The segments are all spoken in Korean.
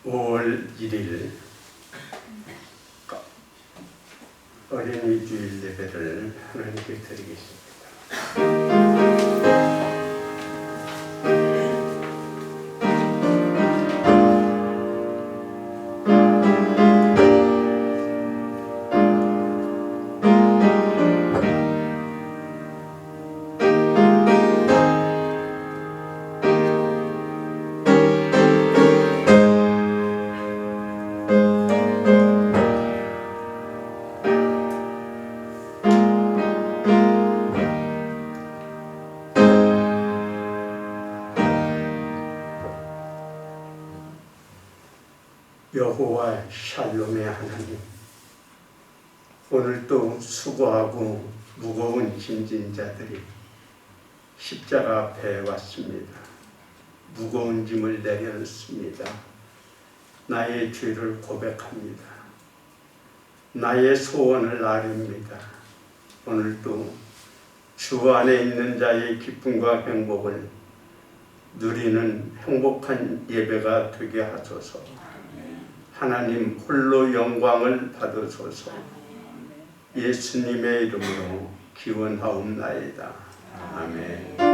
5월 1일 어린이 주일 예배를 하나님께 드리겠습니다. 여호와 샬롬의 하나님, 오늘도 수고하고 무거운 짐진 자들이 십자가 앞에 왔습니다. 무거운 짐을 내려놓습니다. 나의 죄를 고백합니다. 나의 소원을 아뢰입니다. 오늘도 주 안에 있는 자의 기쁨과 행복을 누리는 행복한 예배가 되게 하소서. 하나님 홀로 영광을 받으소서. 예수님의 이름으로 기원하옵나이다. 아멘.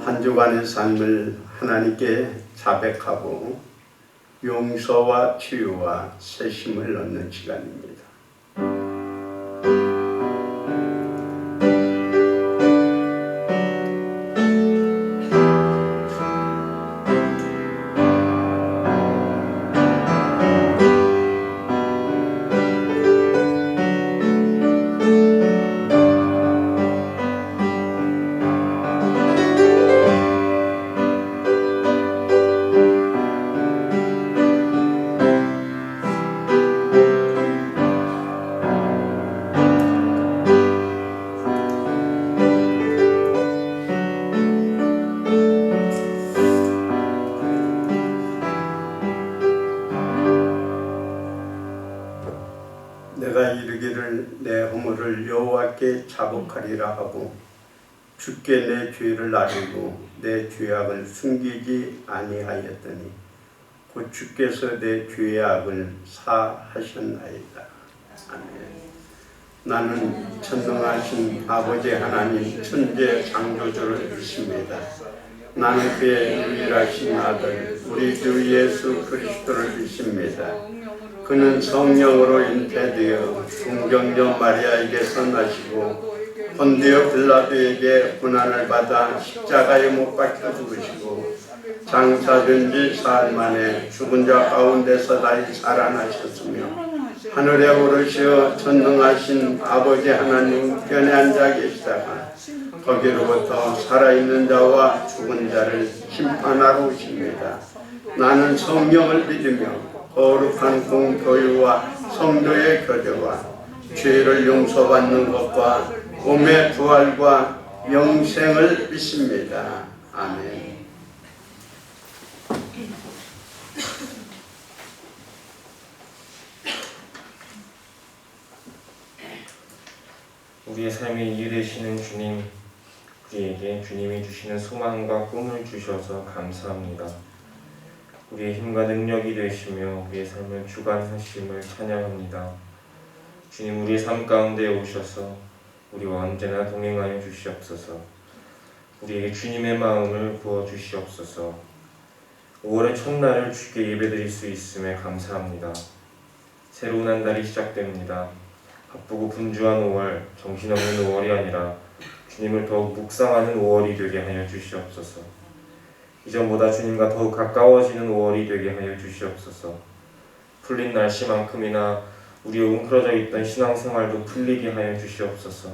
한 주간의 삶을 하나님께 자백하고 용서와 치유와 새심을 얻는 시간입니다. 내가 이르기를 내 허물을 여호와께 자복하리라 하고 주께 내 죄를 아뢰고 내 죄악을 숨기지 아니하였더니 곧 주께서 내 죄악을 사하셨나이다. 아멘. 나는 전능하신 아버지 하나님 천재 창조주를 믿습니다. 나는 그의 유일하신 아들 우리 주 예수 그리스도를 믿습니다. 그는 성령으로 잉태되어 동정녀 마리아에게서 나시고 본디오 빌라도에게 고난을 받아 십자가에 못 박혀 죽으시고 장사된 지 사흘 만에 죽은 자 가운데서 다시 살아나셨으며 하늘에 오르시어 전능하신 아버지 하나님 편에 앉아 계시다가 거기로부터 살아있는 자와 죽은 자를 심판하러 오십니다. 나는 성령을 믿으며 거룩한 공교회와 성도의 교제와 죄를 용서받는 것과 몸의 부활과 영생을 믿습니다. 아멘. 우리의 삶에 이유 되시는 주님, 우리에게 주님이 주시는 소망과 꿈을 주셔서 감사합니다. 우리의 힘과 능력이 되시며 우리의 삶을 주관하심을 찬양합니다. 주님, 우리의 삶 가운데 오셔서 우리와 언제나 동행하여 주시옵소서. 우리에게 주님의 마음을 부어주시옵소서. 5월의 첫날을 주께 예배드릴 수 있음에 감사합니다. 새로운 한 달이 시작됩니다. 바쁘고 분주한 5월, 정신없는 5월이 아니라 주님을 더욱 묵상하는 5월이 되게 하여 주시옵소서. 이전보다 주님과 더욱 가까워지는 5월이 되게 하여 주시옵소서. 풀린 날씨만큼이나 우리의 웅크러져 있던 신앙생활도 풀리게 하여 주시옵소서.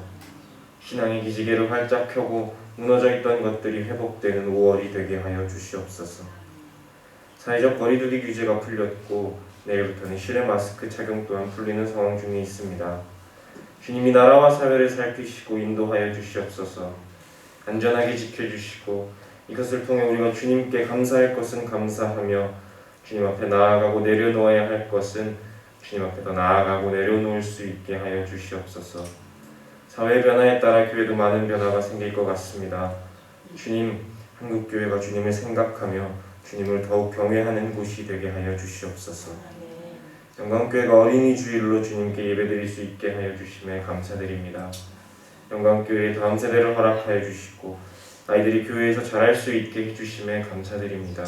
신앙의 기지개를 활짝 펴고 무너져 있던 것들이 회복되는 5월이 되게 하여 주시옵소서. 사회적 거리두기 규제가 풀렸고 내일부터는 실내 마스크 착용 또한 풀리는 상황 중에 있습니다. 주님이 나라와 사회를 살피시고 인도하여 주시옵소서. 안전하게 지켜주시고 이것을 통해 우리가 주님께 감사할 것은 감사하며 주님 앞에 나아가고 내려놓아야 할 것은 주님 앞에 더 나아가고 내려놓을 수 있게 하여 주시옵소서. 사회 변화에 따라 교회도 많은 변화가 생길 것 같습니다. 주님, 한국교회가 주님을 생각하며 주님을 더욱 경외하는 곳이 되게 하여 주시옵소서. 영광교회가 어린이 주일로 주님께 예배드릴 수 있게 하여 주심에 감사드립니다. 영광교회의 다음 세대를 허락하여 주시고 아이들이 교회에서 자랄 수 있게 해주심에 감사드립니다.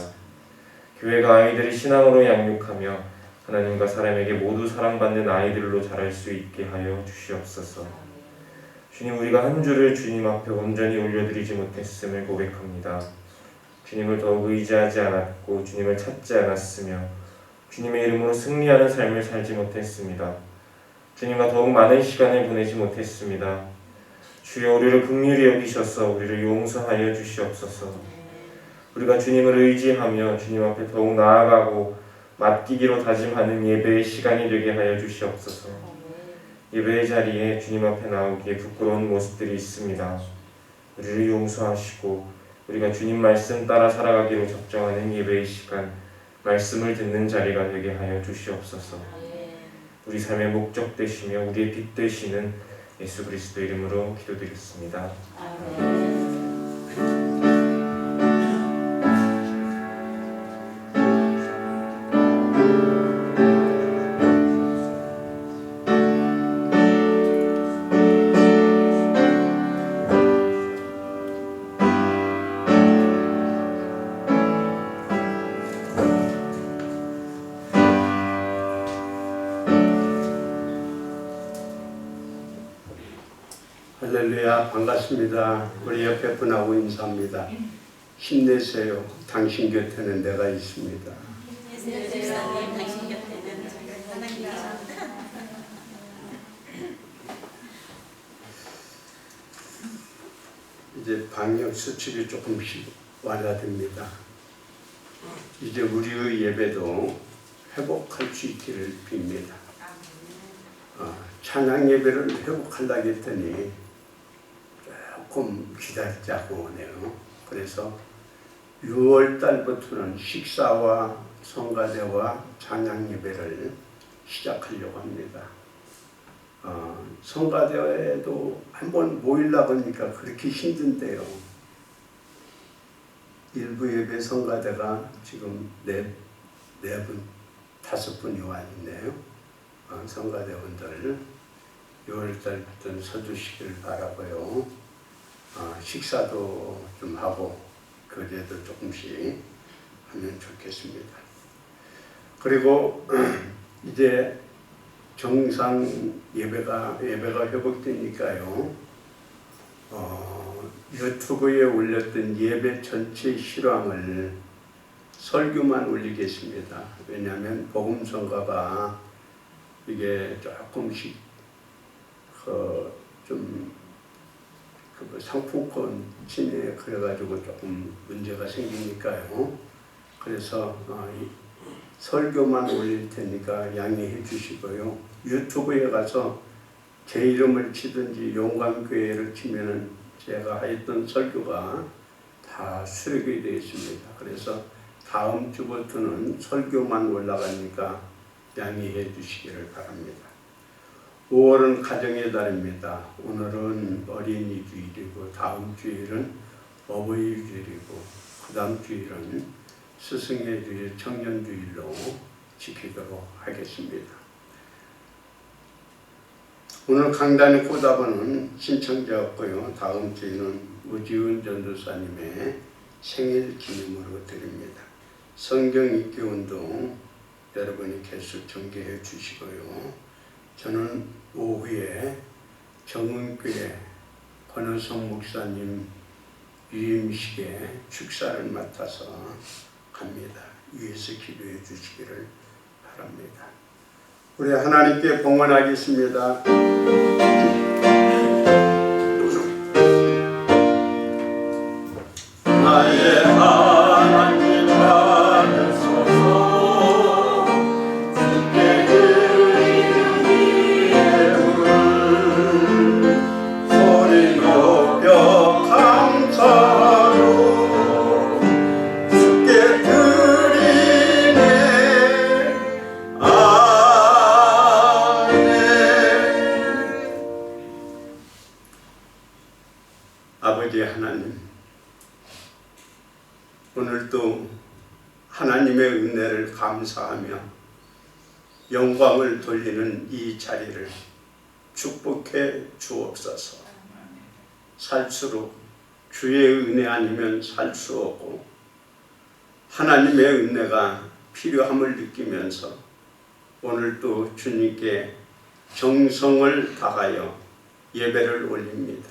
교회가 아이들을 신앙으로 양육하며 하나님과 사람에게 모두 사랑받는 아이들로 자랄 수 있게 하여 주시옵소서. 주님, 우리가 한 주를 주님 앞에 온전히 올려드리지 못했음을 고백합니다. 주님을 더욱 의지하지 않았고 주님을 찾지 않았으며 주님의 이름으로 승리하는 삶을 살지 못했습니다. 주님과 더욱 많은 시간을 보내지 못했습니다. 주여, 우리를 긍휼히 여기셔서 우리를 용서하여 주시옵소서. 우리가 주님을 의지하며 주님 앞에 더욱 나아가고 맡기기로 다짐하는 예배의 시간이 되게 하여 주시옵소서. 예배의 자리에 주님 앞에 나오기에 부끄러운 모습들이 있습니다. 우리를 용서하시고 우리가 주님 말씀 따라 살아가기로 적정하는 예배의 시간, 말씀을 듣는 자리가 되게 하여 주시옵소서. 우리 삶의 목적 되시며 우리의 빛 되시는 예수 그리스도 이름으로 기도드렸습니다. 아멘. 할렐루야, 반갑습니다. 우리 옆에 분하고 인사합니다. 힘내세요. 당신 곁에는 내가 있습니다. 힘내세요, 집사님. 당신 곁에는 하나님이 계십니다. 이제 방역 수칙이 조금씩 완화됩니다. 이제 우리의 예배도 회복할 수 있기를 빕니다. 찬양 예배를 회복하려고 했더니 조금 기다리자고 하네요. 그래서 6월 달부터는 식사와 성가대와 찬양 예배를 시작하려고 합니다. 성가대회도 한번 모이려고 하니까 그렇게 힘든데요. 일부 예배 성가대가 지금 4분, 5분이 와 있네요. 성가대원들 6월달부터는 서주시길 바라고요. 식사도 좀 하고 교제도 조금씩 하면 좋겠습니다. 그리고 이제 정상 예배가 회복되니까요. 유튜브에 올렸던 예배 전체 실황을 설교만 올리겠습니다. 왜냐하면 복음성가가 이게 조금씩 그 상품권 침해 그래가지고 조금 문제가 생기니까요. 그래서 이 설교만 올릴 테니까 양해해 주시고요. 유튜브에 가서 제 이름을 치든지 용감교회를 치면은 제가 했던 설교가 다 수록이 되어 있습니다. 그래서 다음 주부터는 설교만 올라가니까 양해해 주시기를 바랍니다. 5월은 가정의 달입니다. 오늘은 어린이 주일이고 다음 주일은 어버이 주일이고 그 다음 주일은 스승의 주일, 청년 주일로 지키도록 하겠습니다. 오늘 강단의 꼬다보는 신청자였고요. 다음 주에는 우지은 전도사님의 생일 기념으로 드립니다. 성경 읽기 운동 여러분이 계속 전개해 주시고요. 저는 오후에 정은교회 권은성 목사님 유임식에 축사를 맡아서 갑니다. 위에서 기도해 주시기를 바랍니다. 우리 하나님께 봉헌하겠습니다. 나의 하나님 받으소서 주께 드리는 예물 소리 높여 감사로 주께 드리네. 아버지 하나님, 오늘도 하나님의 은혜를 감사하며 영광을 돌리는 이 자리를 축복해 주옵소서. 살수록 주의 은혜 아니면 살 수 없고 하나님의 은혜가 필요함을 느끼면서 오늘도 주님께 정성을 다하여 예배를 올립니다.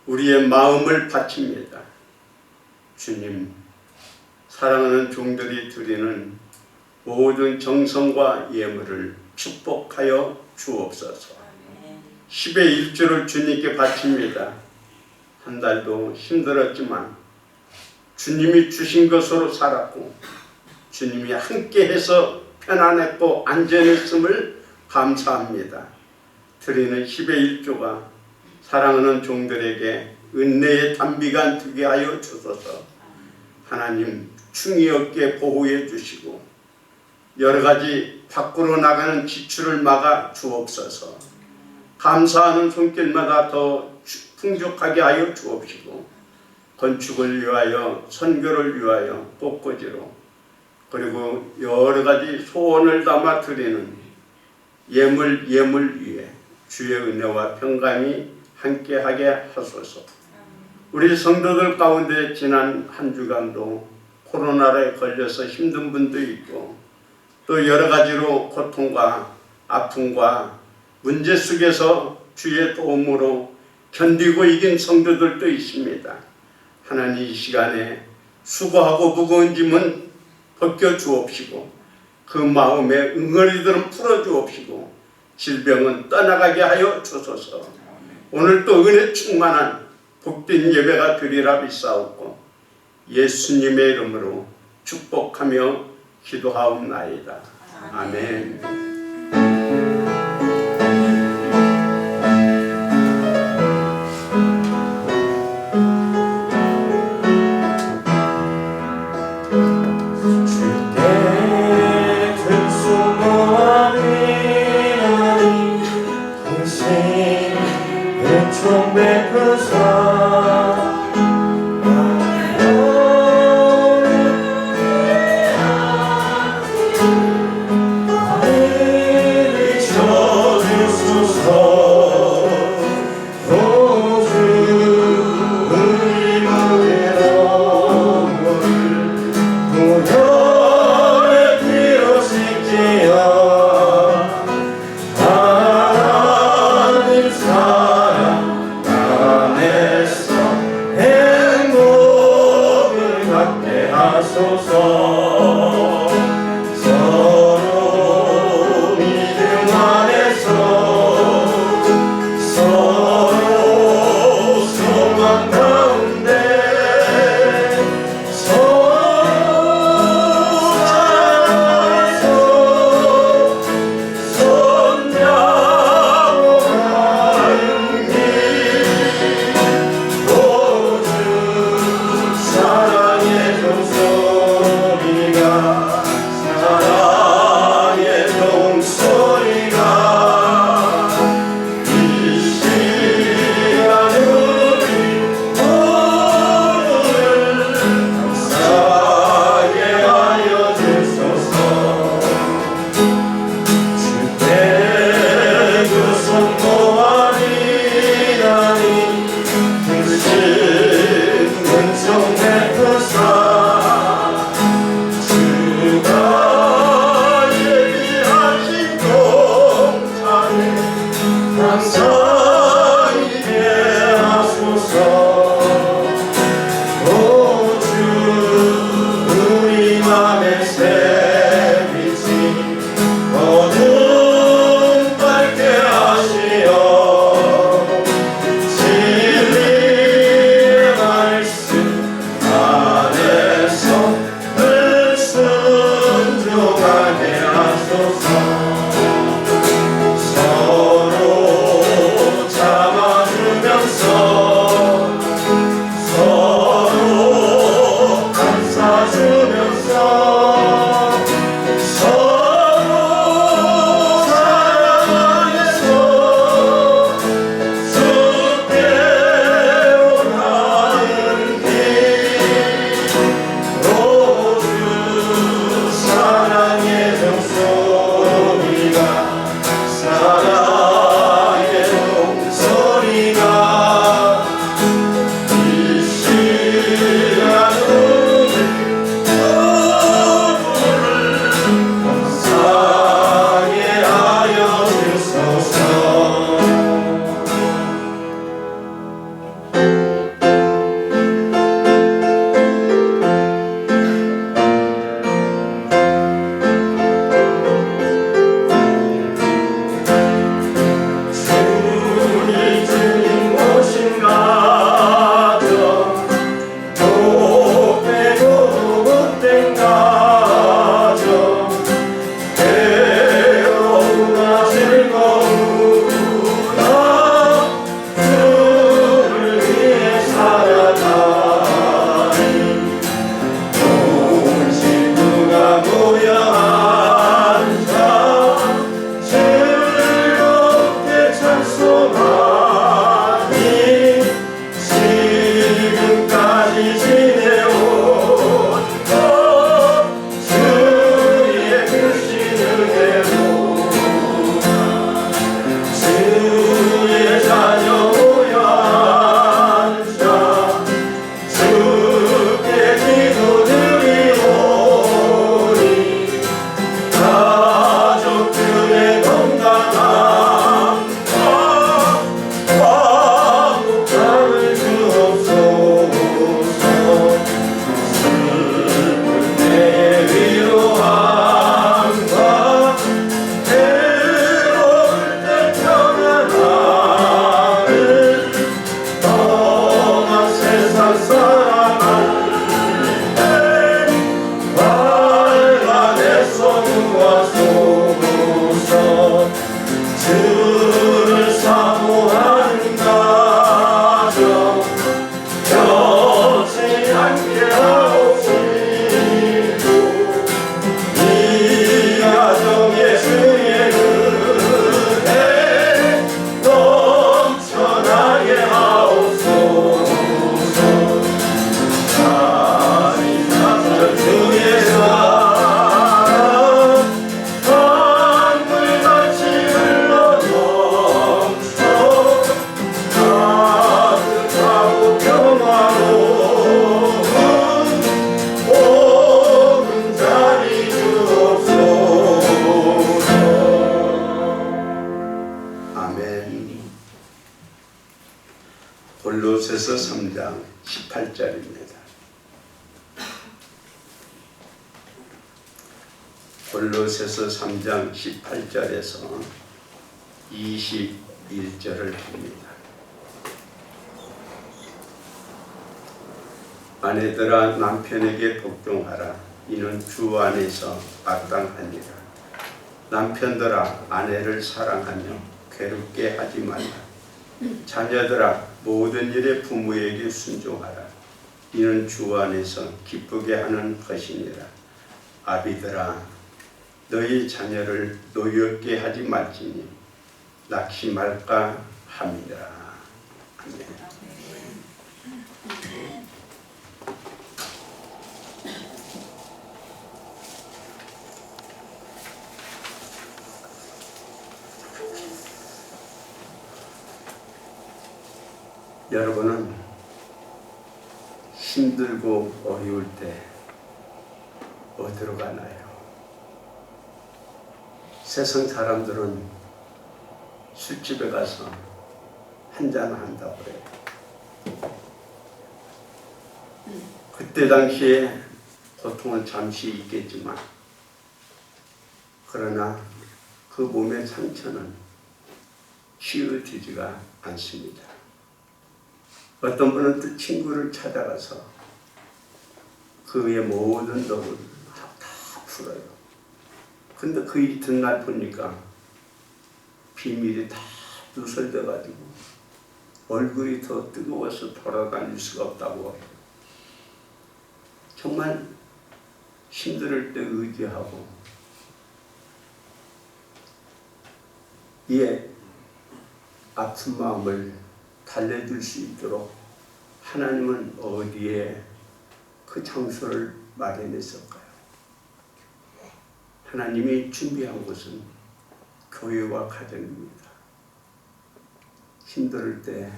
우리의 마음을 바칩니다. 주님, 사랑하는 종들이 드리는 모든 정성과 예물을 축복하여 주옵소서. 10의 1조를 주님께 바칩니다. 한 달도 힘들었지만 주님이 주신 것으로 살았고 주님이 함께해서 편안했고 안전했음을 감사합니다. 드리는 10의 1조가 사랑하는 종들에게 은혜의 단비가 되게 하여 주소서. 하나님 충이 없게 보호해 주시고 여러 가지 밖으로 나가는 지출을 막아 주옵소서. 감사하는 손길마다 더 풍족하게 하여 주옵시고 건축을 위하여 선교를 위하여 꽃꽂이로 그리고 여러 가지 소원을 담아 드리는 예물 위에 주의 은혜와 평강이 함께하게 하소서. 우리 성도들 가운데 지난 한 주간도 코로나에 걸려서 힘든 분도 있고 또 여러 가지로 고통과 아픔과 문제 속에서 주의 도움으로 견디고 이긴 성도들도 있습니다. 하나님 이 시간에 수고하고 무거운 짐은 벗겨 주옵시고 그 마음에 응어리들은 풀어 주옵시고 질병은 떠나가게 하여 주소서. 오늘 또 은혜 충만한 복된 예배가 되리라 믿사옵고 예수님의 이름으로 축복하며 기도하옵나이다. 아멘. 서로 18절입니다. 골로새서 3장 18절에서 21절을 봅니다. 아내들아 남편에게 복종하라. 이는 주 안에서 마땅하니라. 남편들아 아내를 사랑하며 괴롭게 하지 말라. 자녀들아 모든 일에 부모에게 순종하라. 이는 주 안에서 기쁘게 하는 것이니라. 아비들아 너희 자녀를 노엽게 하지 말지니 낙심할까 함이라. 아멘. 여러분은 힘들고 어려울 때 어디로 가나요? 세상 사람들은 술집에 가서 한잔 한다고 그래요. 그때 당시에 고통은 잠시 있겠지만 그러나 그 몸의 상처는 치유되지가 않습니다. 어떤 분은 또 친구를 찾아가서 그의 모든 덕을 다 풀어요. 근데 그 이튿날 보니까 비밀이 다 누설돼가지고 얼굴이 더 뜨거워서 돌아다닐 수가 없다고 해요. 정말 힘들 때 의지하고 이에 아픈 마음을 달래줄 수 있도록 하나님은 어디에 그 장소를 마련했을까요? 하나님이 준비한 곳은 교회와 가정입니다. 힘들 때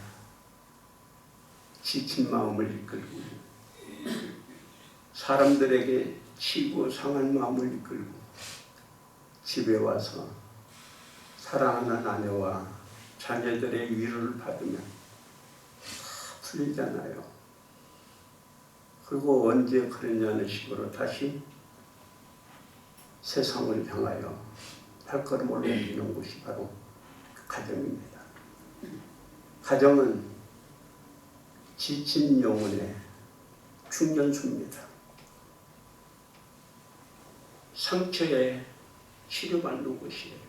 지친 마음을 이끌고 사람들에게 치고 상한 마음을 이끌고 집에 와서 사랑하는 아내와 자녀들의 위로를 받으면 다 풀리잖아요. 그리고 언제 그러냐는 식으로 다시 세상을 향하여 발걸음을 옮기는 곳이 바로 가정입니다. 가정은 지친 영혼의 충전소입니다. 상처에 치료받는 곳이에요.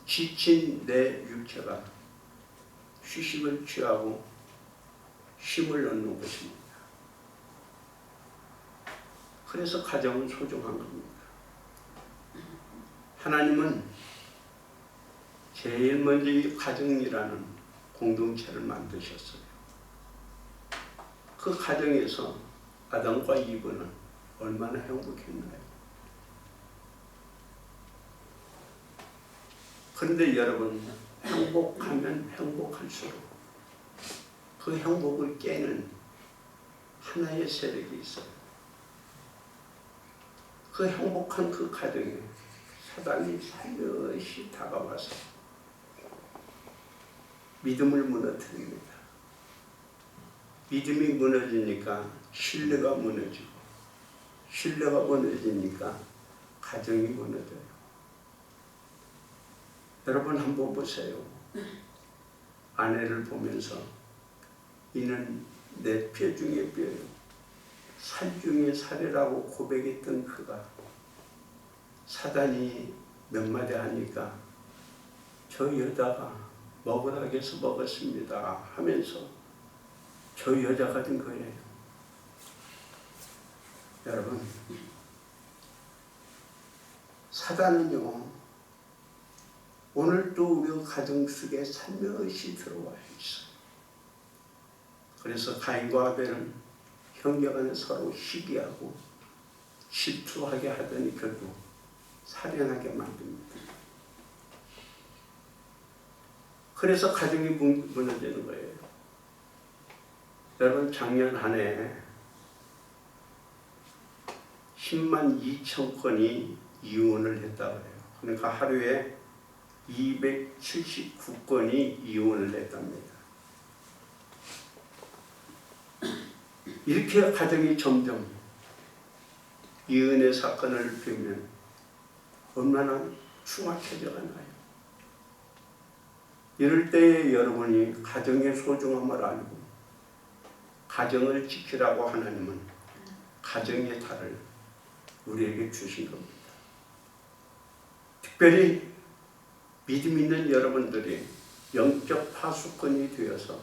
지친 내 육체가 휴식을 취하고 쉼을 얻는 것입니다. 그래서 가정은 소중한 겁니다. 하나님은 제일 먼저 이 가정이라는 공동체를 만드셨어요. 그 가정에서 아담과 이브는 얼마나 행복했나요? 그런데 여러분, 행복하면 행복할수록 그 행복을 깨는 하나의 세력이 있어요. 그 행복한 그 가정에 사단이 살며시 다가와서 믿음을 무너뜨립니다. 믿음이 무너지니까 신뢰가 무너지고, 신뢰가 무너지니까 가정이 무너져요. 여러분 한번 보세요. 아내를 보면서 이는 내 뼈 중에 뼈요, 살 중에 살이라고 고백했던 그가 사단이 몇 마디 하니까 저 여자가 먹으라 해서 먹었습니다 하면서 저 여자가 된 거예요. 여러분, 사단은요 오늘도 우리 가정 속에 살며시 들어와 있어요. 그래서 가인과 아벨은 형제간에 서로 시기하고 질투하게 하더니 결국 살인하게 만듭니다. 그래서 가정이 무너지는 거예요. 여러분, 작년 한 해 10만 2천 건이 이혼을 했다고 해요. 그러니까 하루에 279건이 이혼을 했답니다. 이렇게 가정이 점점 이 은혜 사건을 보면 얼마나 흉악해져 가나요? 이럴 때에 여러분이 가정의 소중함을 알고 가정을 지키라고 하나님은 가정의 달을 우리에게 주신 겁니다. 특별히 믿음 있는 여러분들이 영적 파수꾼이 되어서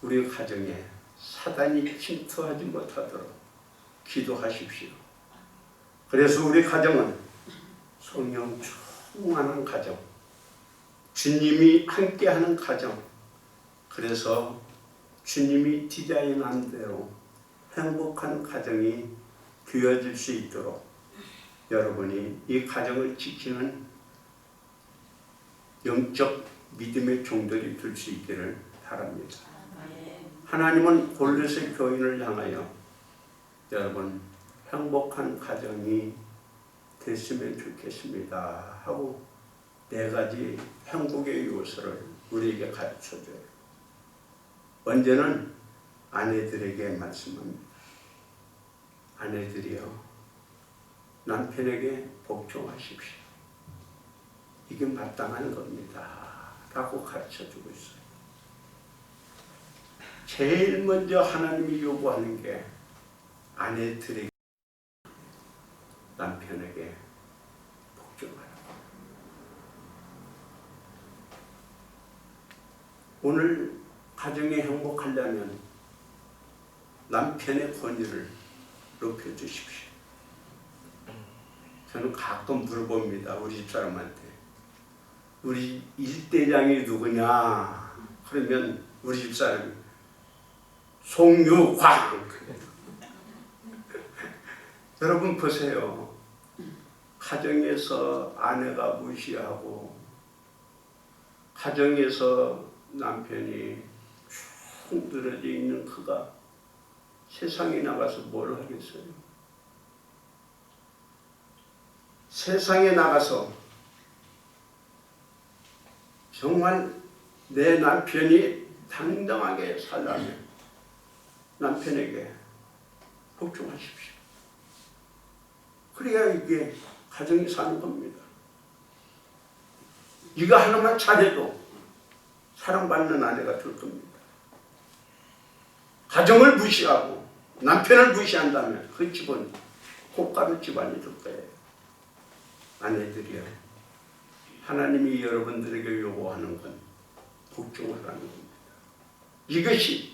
우리 가정에 사단이 침투하지 못하도록 기도하십시오. 그래서 우리 가정은 성령 충만한 가정, 주님이 함께하는 가정, 그래서 주님이 디자인한 대로 행복한 가정이 되어질 수 있도록 여러분이 이 가정을 지키는 영적 믿음의 종들이 될 수 있기를 바랍니다. 하나님은 골로새 교인을 향하여 여러분 행복한 가정이 됐으면 좋겠습니다 하고 4가지 행복의 요소를 우리에게 가르쳐줘요. 먼저는 아내들에게 말씀합니다. 아내들이여 남편에게 복종하십시오. 이게 마땅한 겁니다 라고 가르쳐주고 있어요. 제일 먼저 하나님이 요구하는 게 아내들에게 남편에게 복종하라고. 오늘 가정이 행복하려면 남편의 권위를 높여주십시오. 저는 가끔 물어봅니다. 우리 집사람한테. 우리 일대장이 누구냐? 그러면 우리 집사람이 송유광. 여러분 보세요. 가정에서 아내가 무시하고 가정에서 남편이 쭉 늘어져 있는 그가 세상에 나가서 뭘 하겠어요? 세상에 나가서 정말 내 남편이 당당하게 살려면 남편에게 복종하십시오. 그래야 이게 가정이 사는 겁니다. 이거 하나만 잘해도 사랑받는 아내가 될 겁니다. 가정을 무시하고 남편을 무시한다면 그 집은 꽃가루 집안이 될 거예요. 아내들이요, 하나님이 여러분들에게 요구하는 건 복종하라는 겁니다. 이것이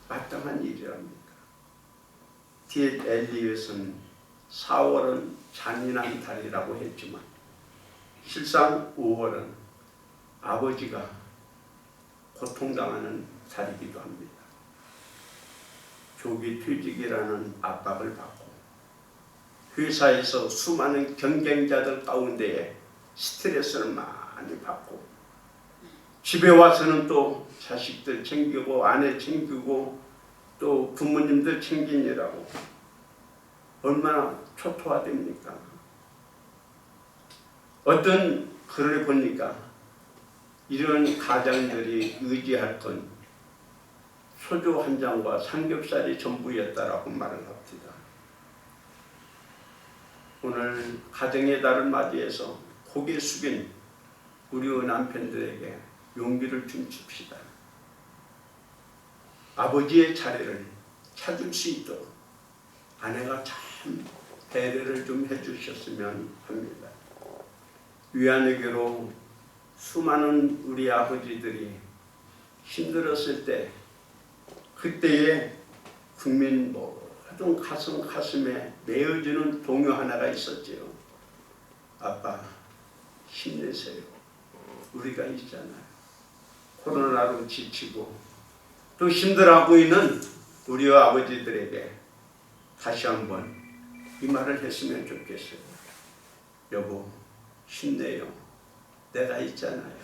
마땅한 일이랍니다. D.L. 엘리엇은 4월은 잔인한 달이라고 했지만 실상 5월은 아버지가 고통당하는 달이기도 합니다. 조기 퇴직이라는 압박을 받고 회사에서 수많은 경쟁자들 가운데에 스트레스를 많이 받고 집에 와서는 또 자식들 챙기고 아내 챙기고 또 부모님들 챙기느라고 얼마나 초토화됩니까? 어떤 글을 보니까 이런 가장들이 의지할 건 소주 한 잔과 삼겹살이 전부였다라고 말을 합니다. 오늘 가정의 달을 맞이해서 고개 숙인 우리 남편들에게 용기를 줍시다. 아버지의 자리를 찾을 수 있도록 아내가 참 배려를 좀 해주셨으면 합니다. 위안의교로 수많은 우리 아버지들이 힘들었을 때 그때의 국민 모든 가슴에 메어주는 동요 하나가 있었지요. 아빠 힘내세요. 우리가 있잖아요. 코로나로 지치고 또 힘들어하고 있는 우리 아버지들에게 다시 한번 이 말을 했으면 좋겠어요. 여보 힘내요. 내가 있잖아요.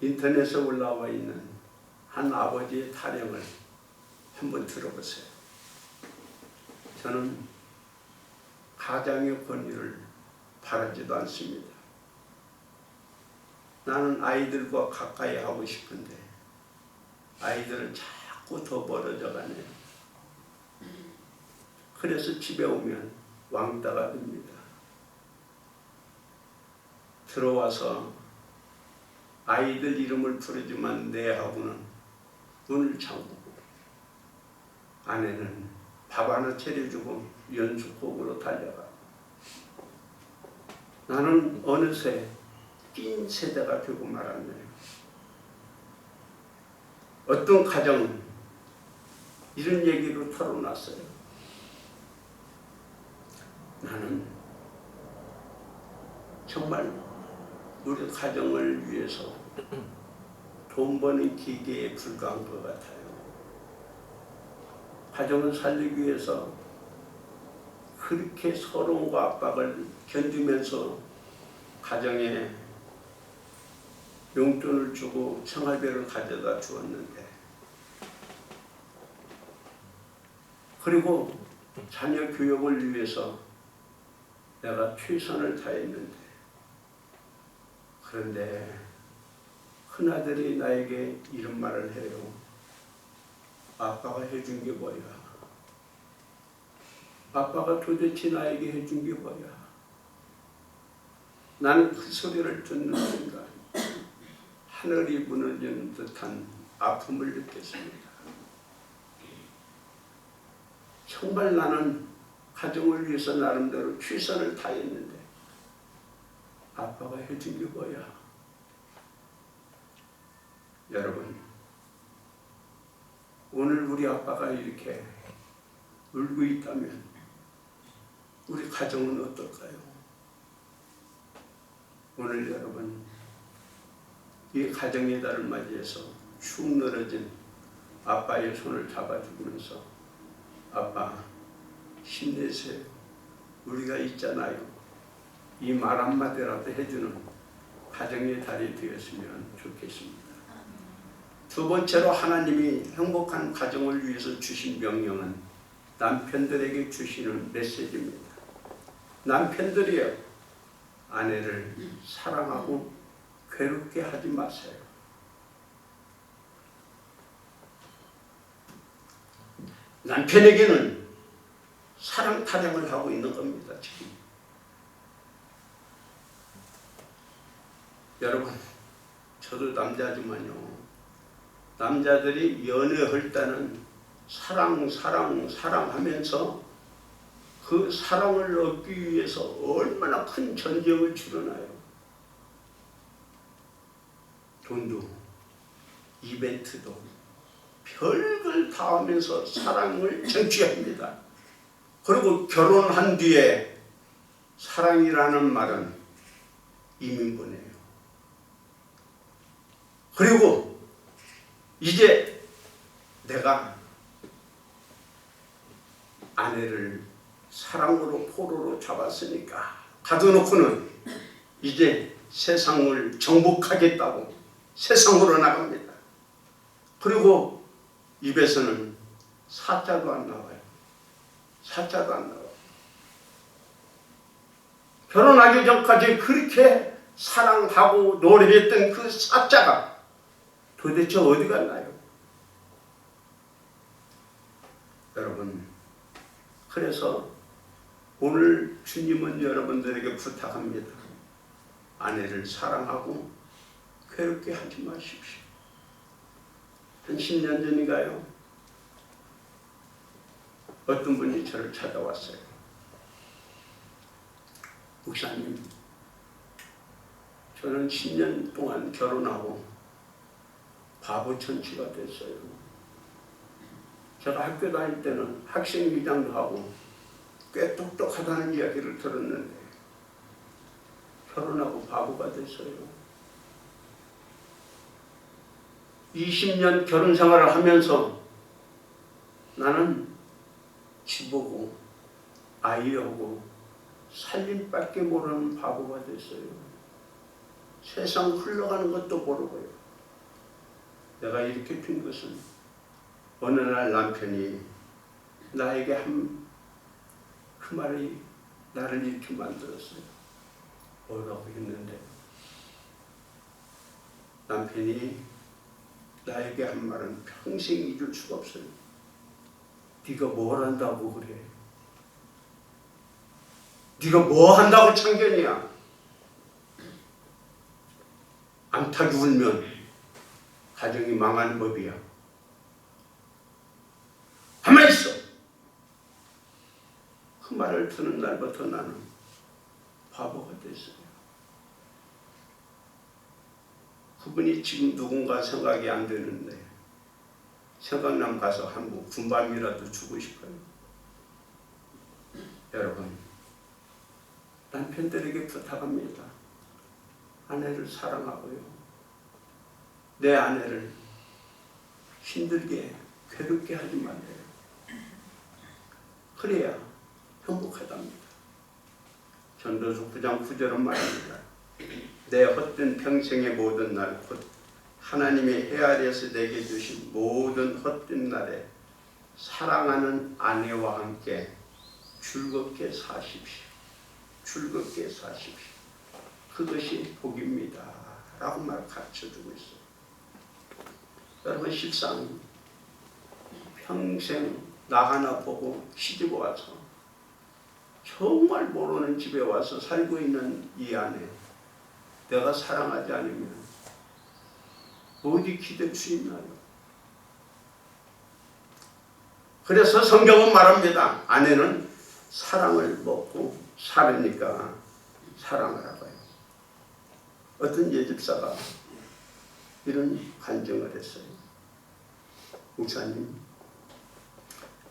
인터넷에 올라와 있는 한 아버지의 타령을 한번 들어보세요. 저는 가장의 권위를 바라지도 않습니다. 나는 아이들과 가까이 하고 싶은데 아이들은 자꾸 더 멀어져 가네요. 그래서 집에 오면 왕따가 됩니다. 들어와서 아이들 이름을 부르지만 내하고는 문을 잠그고, 아내는 밥 하나 차려주고 연수복으로 달려가고, 나는 어느새 낀 세대가 되고 말았네요. 어떤 가정은 이런 얘기로 털어놨어요. 나는 정말 우리 가정을 위해서 돈 버는 기계에 불과한 것 같아요. 가정을 살리기 위해서 그렇게 서러움과 압박을 견디면서 가정에 용돈을 주고 생활비를 가져다 주었는데, 그리고 자녀 교육을 위해서 내가 최선을 다했는데, 그런데 큰아들이 나에게 이런 말을 해요. 아빠가 해준 게 뭐야? 아빠가 도대체 나에게 해준 게 뭐야? 나는 그 소리를 듣는 순간 하늘이 무너지는 듯한 아픔을 느꼈습니다. 정말 나는 가정을 위해서 나름대로 최선을 다했는데 아빠가 해준 게 뭐야? 여러분, 오늘 우리 아빠가 이렇게 울고 있다면 우리 가정은 어떨까요? 오늘 여러분, 이 가정의 달을 맞이해서 축 늘어진 아빠의 손을 잡아주면서 아빠 힘내세요. 우리가 있잖아요. 이 말 한마디라도 해주는 가정의 달이 되었으면 좋겠습니다. 두 번째로 하나님이 행복한 가정을 위해서 주신 명령은 남편들에게 주시는 메시지입니다. 남편들이여, 아내를 사랑하고 괴롭게 하지 마세요. 남편에게는 사랑 타령을 하고 있는 겁니다, 지금. 여러분, 저도 남자지만요, 남자들이 연애할 때는 사랑하면서 그 사랑을 얻기 위해서 얼마나 큰 전쟁을 치르나요. 돈도, 이벤트도, 별걸 다 하면서 사랑을 쟁취합니다. 그리고 결혼한 뒤에 사랑이라는 말은 이민분이에요. 그리고 이제 내가 아내를 사랑으로 포로로 잡았으니까 가둬놓고는 이제 세상을 정복하겠다고 세상으로 나갑니다. 그리고 입에서는 사자도 안 나와요. 사자도 안 나와요. 결혼하기 전까지 그렇게 사랑하고 노래했던 그 사자가 도대체 어디 갔나요? 여러분, 그래서 오늘 주님은 여러분들에게 부탁합니다. 아내를 사랑하고 괴롭게 하지 마십시오. 한 10년 전인가요? 어떤 분이 저를 찾아왔어요. 목사님, 저는 10년 동안 결혼하고 바보 천치가 됐어요. 제가 학교 다닐 때는 학생회장도 하고 꽤 똑똑하다는 이야기를 들었는데 결혼하고 바보가 됐어요. 20년 결혼 생활을 하면서 나는 집오고 아이하고 살림밖에 모르는 바보가 됐어요. 세상 흘러가는 것도 모르고요. 내가 이렇게 된 것은 어느 날 남편이 나에게 한 그 말이 나를 이렇게 만들었어요. 뭐라고 했는데, 남편이 나에게 한 말은 평생 잊을 수가 없어요. 네가 뭘 한다고 그래? 네가 뭐 한다고 참견이야? 암탉이 울면 가정이 망하는 법이야. 가만히 있어. 그 말을 듣는 날부터 나는 바보가 됐어요. 그분이 지금 누군가 생각이 안 되는데 생각나면 가서 한국 군밤이라도 주고 싶어요. 여러분, 남편들에게 부탁합니다. 아내를 사랑하고요. 내 아내를 힘들게 괴롭게 하지 말아요. 그래야 행복하답니다. 전도서 9장 9절은 말합니다. 내 헛된 평생의 모든 날 곧 하나님이 해 아래에서 내게 주신 모든 헛된 날에 사랑하는 아내와 함께 즐겁게 사십시오. 즐겁게 사십시오. 그것이 복입니다. 라고 말 가르쳐주고 있어요. 여러분, 실상 평생 나 하나 보고 시집 와서 정말 모르는 집에 와서 살고 있는 이 아내, 내가 사랑하지 않으면 어디 기댈 수 있나요? 그래서 성경은 말합니다. 아내는 사랑을 먹고 살으니까 사랑하라고 해요. 어떤 예집사가 이런 간증을 했어요. 목사님,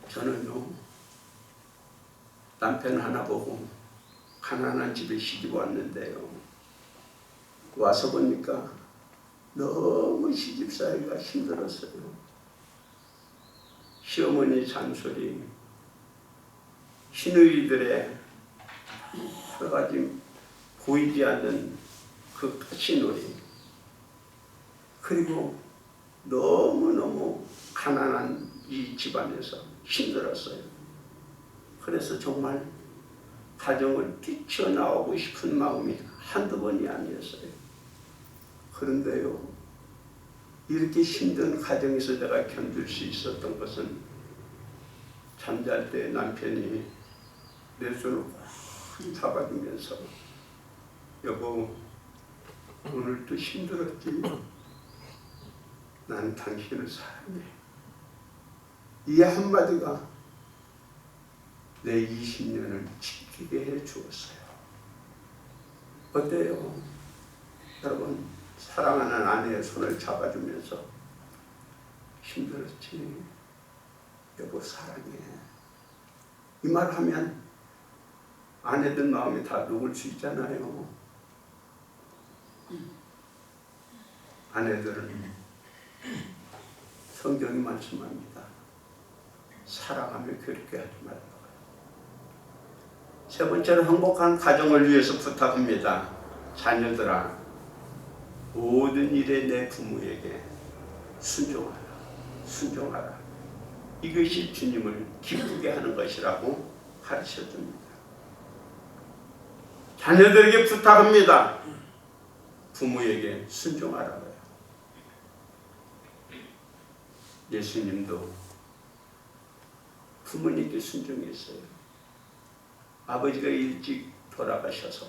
저는요 남편 하나 보고 가난한 집에 시집 왔는데요, 와서 보니까 너무 시집살이가 힘들었어요. 시어머니 잔소리, 시누이들의 여러 가지 보이지 않는 그 가시놀이, 그리고 너무너무 가난한 이 집안에서 힘들었어요. 그래서 정말 가정을 뛰쳐나오고 싶은 마음이 한두 번이 아니었어요. 그런데요, 이렇게 힘든 가정에서 내가 견딜 수 있었던 것은 잠잘 때 남편이 내 손을 꽉 잡아주면서 여보, 오늘도 힘들었지? 난 당신을 사랑해. 이 한마디가 내 20년을 지키게 해 주었어요. 어때요? 여러분, 사랑하는 아내의 손을 잡아주면서 힘들었지? 여보 사랑해. 이 말 하면 아내들 마음이 다 녹을 수 있잖아요. 아내들은 성경이 말씀합니다. 사랑하며 괴롭게 하지 말라고. 세 번째로 행복한 가정을 위해서 부탁합니다. 자녀들아, 모든 일에 내 부모에게 순종하라. 순종하라. 이것이 주님을 기쁘게 하는 것이라고 가르쳐줍니다. 자녀들에게 부탁합니다. 부모에게 순종하라고요. 예수님도 부모님께 순종했어요. 아버지가 일찍 돌아가셔서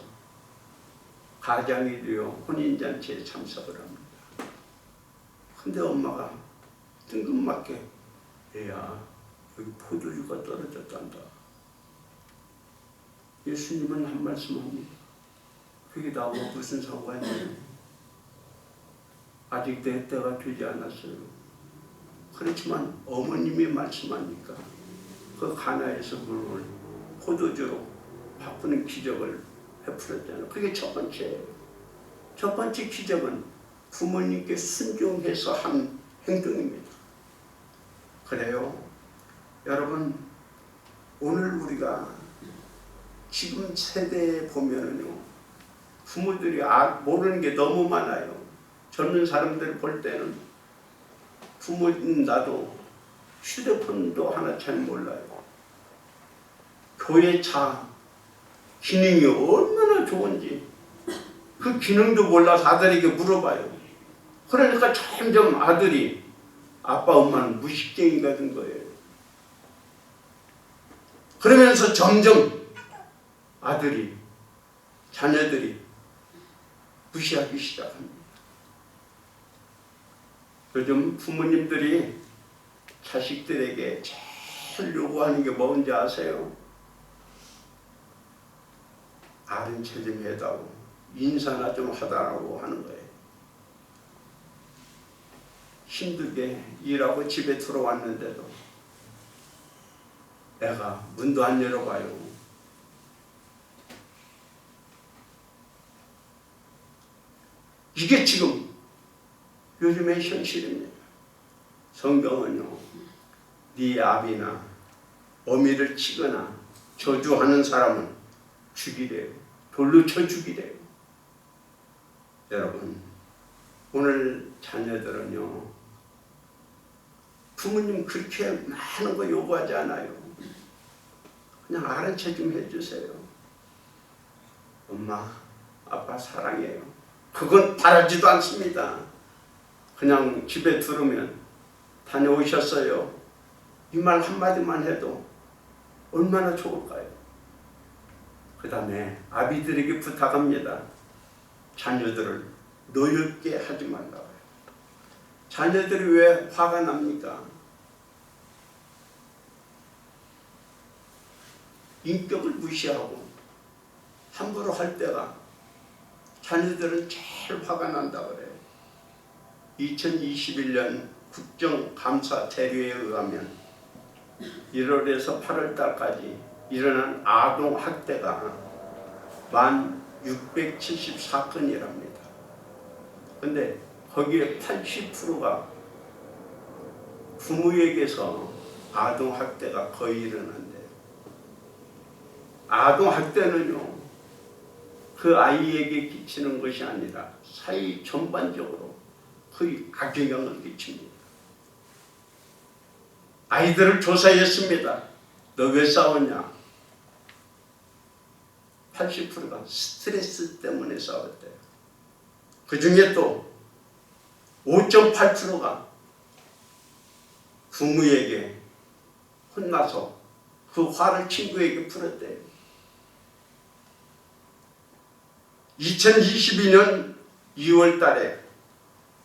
가장이 되어 혼인잔치에 참석을 합니다. 근데 엄마가 뜬금맞게 애야, 여기 포도주가 떨어졌단다. 예수님은 한 말씀합니다. 그게 나와 무슨 상관이에요? 아직 내 때가 되지 않았어요. 그렇지만 어머님이 말씀하니까 그 가나에서 물을 포도주로 바꾸는 기적을 베풀었잖아요. 그게 첫 번째예요. 첫 번째 기적은 부모님께 순종해서 한 행동입니다. 그래요. 여러분, 오늘 우리가 지금 세대에 보면은요, 부모들이 모르는 게 너무 많아요. 젊은 사람들 볼 때는 부모님 나도 휴대폰도 하나 잘 몰라요. 교회차 기능이 얼마나 좋은지 그 기능도 몰라서 아들에게 물어봐요. 그러니까 점점 아들이 아빠 엄마는 무식쟁이가 된 거예요. 그러면서 점점 아들이 자녀들이 무시하기 시작합니다. 요즘 부모님들이 자식들에게 제일 요구하는 게 뭔지 아세요? 아는 체 좀 해다오, 인사나 좀 하다라고 하는 거예요. 힘들게 일하고 집에 들어왔는데도 내가 문도 안 열어봐요. 이게 지금 요즘의 현실입니다. 성경은요, 네 아비나 어미를 치거나 저주하는 사람은 죽이래요. 돌로 쳐 죽이래요. 여러분, 오늘 자녀들은요, 부모님 그렇게 많은 거 요구하지 않아요. 그냥 아는 체 좀 해주세요. 엄마, 아빠 사랑해요. 그건 바라지도 않습니다. 그냥 집에 들으면 다녀오셨어요. 이 말 한마디만 해도 얼마나 좋을까요? 그 다음에 아비들에게 부탁합니다. 자녀들을 노엽게 하지 말라고요. 자녀들이 왜 화가 납니까? 인격을 무시하고 함부로 할 때가 자녀들은 제일 화가 난다 그래요. 2021년 국정감사 자료에 의하면 1월에서 8월 달까지 일어난 아동학대가 1674건이랍니다. 근데 거기에 80%가 부모에게서 아동학대가 거의 일어난대요. 아동학대는요, 그 아이에게 끼치는 것이 아니라 사회 전반적으로 거의 악영향을 끼칩니다. 아이들을 조사했습니다. 너 왜 싸웠냐? 80%가 스트레스 때문에 싸웠대요. 그 중에 또 5.8%가 부모에게 혼나서 그 화를 친구에게 풀었대요. 2022년 2월 달에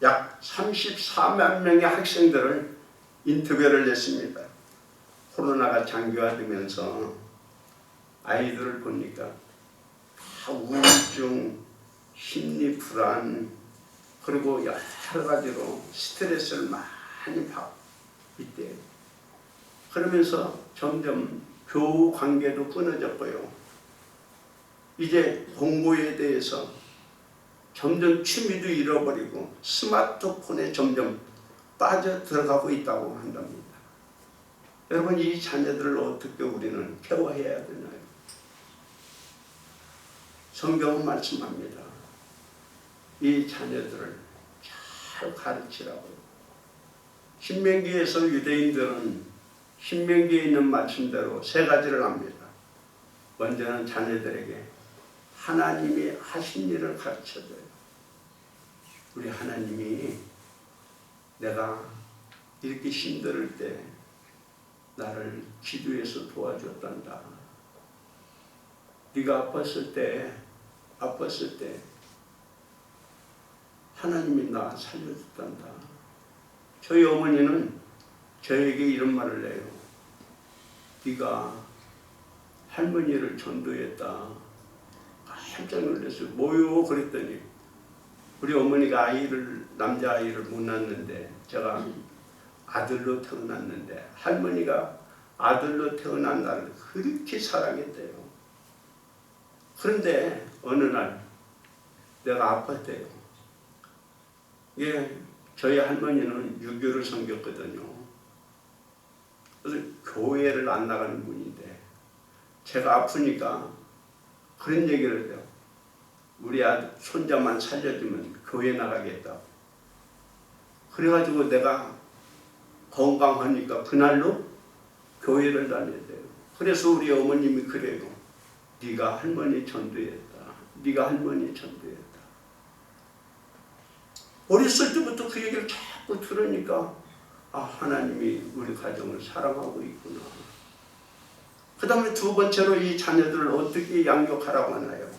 약 34만 명의 학생들을 인터뷰를 했습니다. 코로나가 장기화되면서 아이들을 보니까 다 우울증, 심리 불안, 그리고 여러 가지로 스트레스를 많이 받고 있대요. 그러면서 점점 교우 관계도 끊어졌고요. 이제 공부에 대해서 점점 취미도 잃어버리고 스마트폰에 점점 빠져 들어가고 있다고 한답니다. 여러분, 이 자녀들을 어떻게 우리는 케어해야 되나요? 성경은 말씀합니다. 이 자녀들을 잘 가르치라고요. 신명기에서 유대인들은 신명기에 있는 말씀대로 세 가지를 합니다. 먼저는 자녀들에게 하나님이 하신 일을 가르쳐줘요. 우리 하나님이 내가 이렇게 힘들 때 나를 기도해서 도와줬단다. 네가 아팠을 때 하나님이 나 살려줬단다. 저희 어머니는 저에게 이런 말을 해요. 네가 할머니를 전도했다. 깜짝 놀랐어요. 뭐요? 그랬더니 우리 어머니가 남자아이를 못 낳았는데 제가 아들로 태어났는데 할머니가 아들로 태어난 나를 그렇게 사랑했대요. 그런데 어느 날 내가 아팠대요. 예, 저희 할머니는 유교를 섬겼거든요. 그래서 교회를 안 나가는 분인데 제가 아프니까 그런 얘기를 해요. 우리 아들 손자만 살려주면 교회 나가겠다. 그래가지고 내가 건강하니까 그날로 교회를 다녀야 돼요. 그래서 우리 어머님이 그래요. 네가 할머니 전도했다. 네가 할머니 전도했다. 어렸을 때부터 그때부터 그 얘기를 자꾸 들으니까 하나님이 우리 가정을 사랑하고 있구나. 그 다음에 두 번째로 이 자녀들을 어떻게 양육하라고 하나요?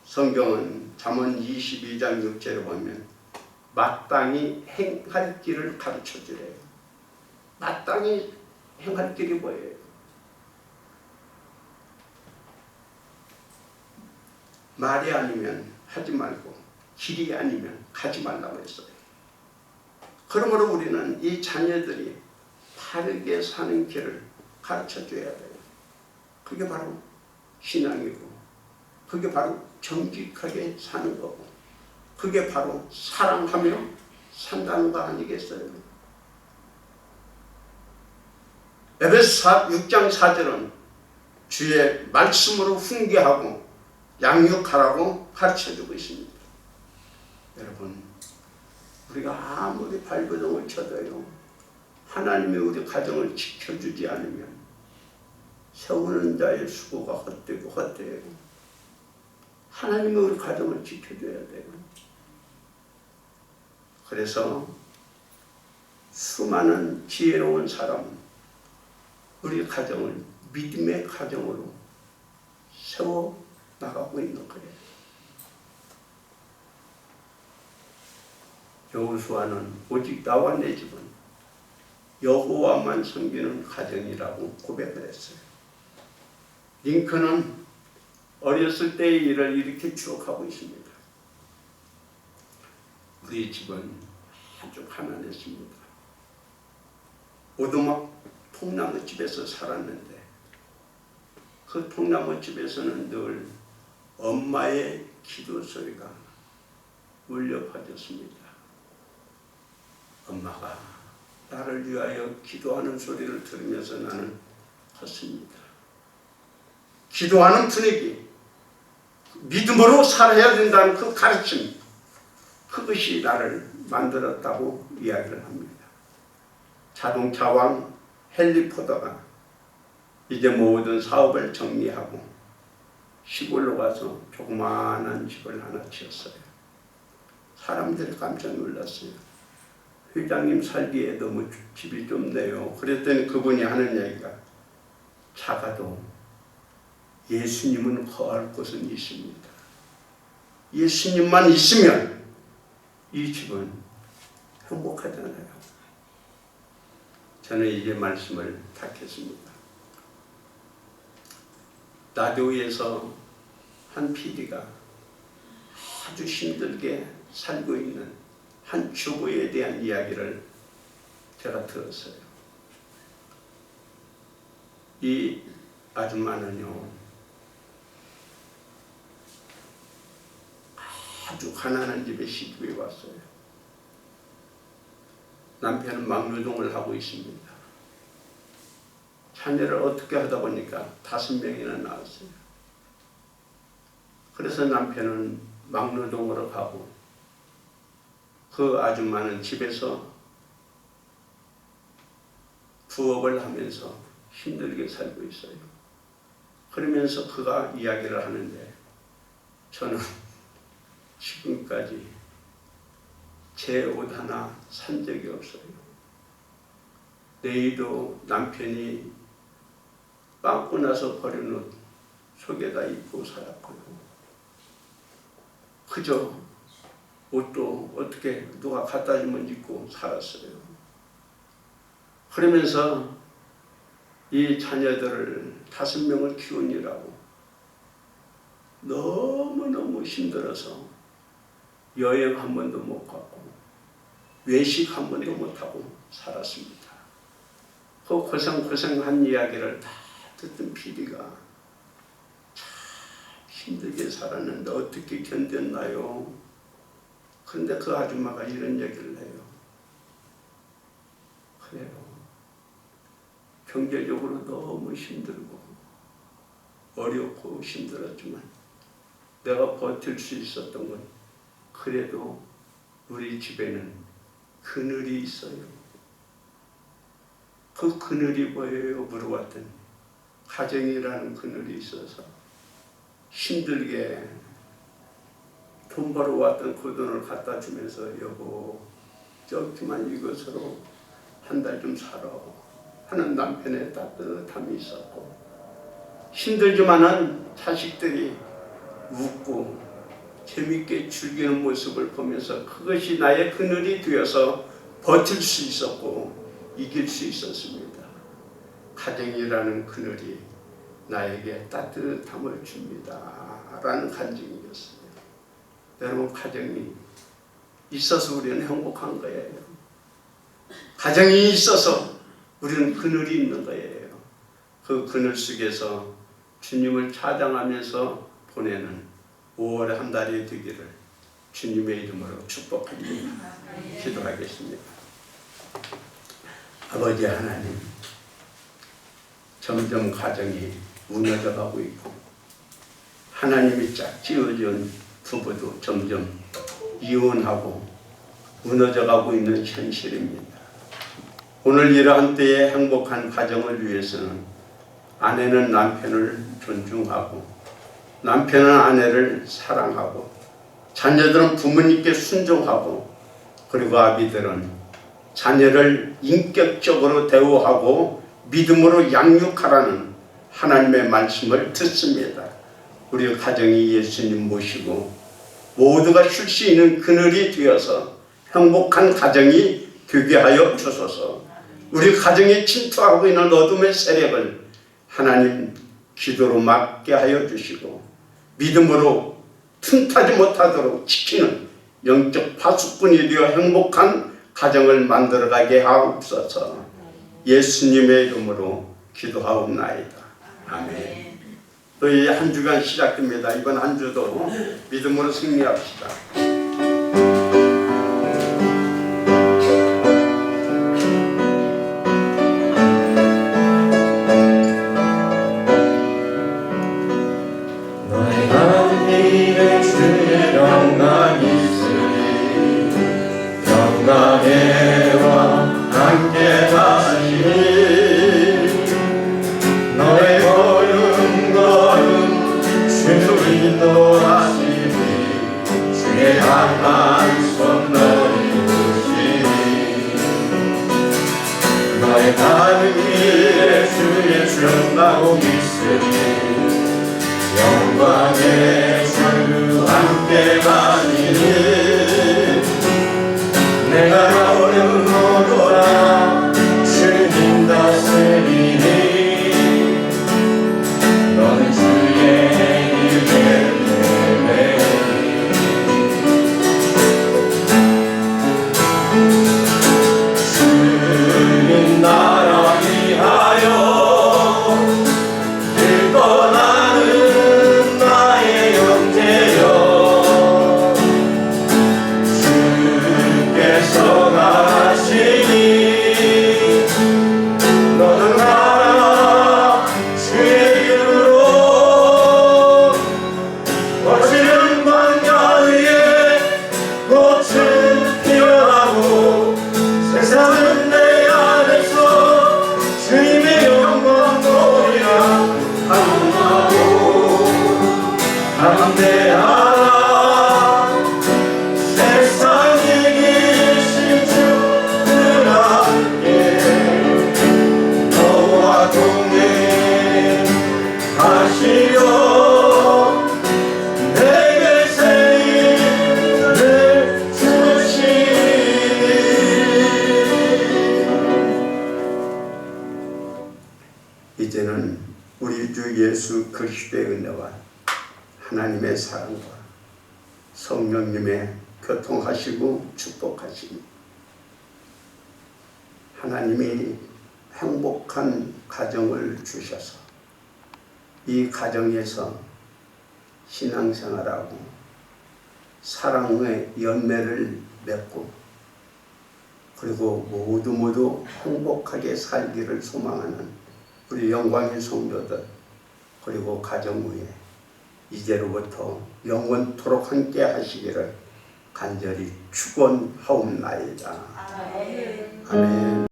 성경은 잠언 22장 6절에 보면 마땅히 행할 길을 가르쳐 주래요. 마땅히 행할 길이 뭐예요? 말이 아니면 하지 말고 길이 아니면 가지 말라고 했어요. 그러므로 우리는 이 자녀들이 바르게 사는 길을 가르쳐 줘야 돼요. 그게 바로 신앙이고, 그게 바로 정직하게 사는 거고, 그게 바로 사랑하며 산다는 거 아니겠어요? 에베소 6장 4절은 주의 말씀으로 훈계하고 양육하라고 가르쳐주고 있습니다. 여러분, 우리가 아무리 발버둥을 쳐도요, 하나님이 우리 가정을 지켜주지 않으면 세우는 자의 수고가 헛되고 헛되고, 하나님이 우리 가정을 지켜줘야 돼요. 그래서 수많은 지혜로운 사람은 우리 가정을 믿음의 가정으로 세워 나가고 있는 거예요. 여호수아는 오직 나와 내 집은 여호와만 섬기는 가정이라고 고백을 했어요. 링컨은 어렸을 때의 일을 이렇게 추억하고 있습니다. 우리 집은 아주 가난했습니다. 오두막 통나무집에서 살았는데 그 통나무집에서는 늘 엄마의 기도 소리가 울려 퍼졌습니다. 엄마가 나를 위하여 기도하는 소리를 들으면서 나는 컸습니다. 기도하는 분위기, 믿음으로 살아야 된다는 그 가르침, 그것이 나를 만들었다고 이야기를 합니다. 자동차왕 헨리 포더가 이제 모든 사업을 정리하고 시골로 가서 조그마한 집을 하나 지었어요. 사람들이 깜짝 놀랐어요. 회장님 살기에 너무 집이 좁네요. 그랬더니 그분이 하는 얘기가, 작아도 예수님은 거할 곳은 있습니다. 예수님만 있으면 이 집은 행복하잖아요. 저는 이제 말씀을 닫겠습니다. 라디오에서 한 PD가 아주 힘들게 살고 있는 한 주부에 대한 이야기를 제가 들었어요. 이 아줌마는요, 아주 가난한 집에 시집에 왔어요. 남편은 막노동을 하고 있습니다. 자녀를 어떻게 하다 보니까 5명이나 낳았어요. 그래서 남편은 막노동으로 가고 그 아줌마는 집에서 부업을 하면서 힘들게 살고 있어요. 그러면서 그가 이야기를 하는데, 저는 지금까지 제 옷 하나 산 적이 없어요. 내일도 남편이 빵꾸 나서 버린 옷 속에다 입고 살았고요. 그저 옷도 어떻게 누가 갖다 주면 입고 살았어요. 그러면서 이 자녀들을 5명을 키우느라고 너무너무 힘들어서 여행 한 번도 못 가고 외식 한 번도 못 하고 살았습니다. 그 고생한 이야기를 다 듣던 PD가 참 힘들게 살았는데 어떻게 견뎠나요? 그런데 그 아줌마가 이런 얘기를 해요. 그래요. 경제적으로 너무 힘들고 어렵고 힘들었지만 내가 버틸 수 있었던 건 그래도 우리 집에는 그늘이 있어요. 그 그늘이 뭐예요? 물어봤더니 가정이라는 그늘이 있어서 힘들게 돈 벌어왔던 그 돈을 갖다 주면서 여보 저기만 이것으로 한 달 좀 살아 하는 남편의 따뜻함이 있었고, 힘들지만은 자식들이 웃고 재밌게 즐기는 모습을 보면서 그것이 나의 그늘이 되어서 버틸 수 있었고 이길 수 있었습니다. 가정이라는 그늘이 나에게 따뜻함을 줍니다 라는 간증이었습니다. 여러분, 가정이 있어서 우리는 행복한 거예요. 가정이 있어서 우리는 그늘이 있는 거예요. 그 그늘 속에서 주님을 찬양하면서 보내는 5월 한 달이 되기를 주님의 이름으로 축복합니다. 기도하겠습니다. 아버지 하나님, 점점 가정이 무너져 가고 있고 하나님이 짝지어준 부부도 점점 이혼하고 무너져 가고 있는 현실입니다. 오늘 이러한 때에 행복한 가정을 위해서는 아내는 남편을 존중하고 남편은 아내를 사랑하고 자녀들은 부모님께 순종하고 그리고 아비들은 자녀를 인격적으로 대우하고 믿음으로 양육하라는 하나님의 말씀을 듣습니다. 우리 가정이 예수님 모시고 모두가 쉴 수 있는 그늘이 되어서 행복한 가정이 되게 하여 주소서. 우리 가정에 침투하고 있는 어둠의 세력을 하나님 기도로 막게 하여 주시고 믿음으로 틈타지 못하도록 지키는 영적 파수꾼이 되어 행복한 가정을 만들어가게 하옵소서. 예수님의 이름으로 기도하옵나이다. 아멘. 또 이 한 주간 시작됩니다. 이번 한 주도 믿음으로 승리합시다. 영광의 주 함께 가시니 내가 어려우노라 주님 다스리니 너는 주의 일을 내매니 주님 나라 위하여 이제는 우리 주 예수 그리스도의 은혜와 하나님의 사랑과 성령님의 교통하시고 축복하시고 하나님이 행복한 가정을 주셔서 이 가정에서 신앙생활하고 사랑의 열매를 맺고 그리고 모두 행복하게 살기를 소망하는 우리 영광의 성도들 그리고 가정 위에 이제로부터 영원토록 함께 하시기를 간절히 축원하옵나이다. 아멘.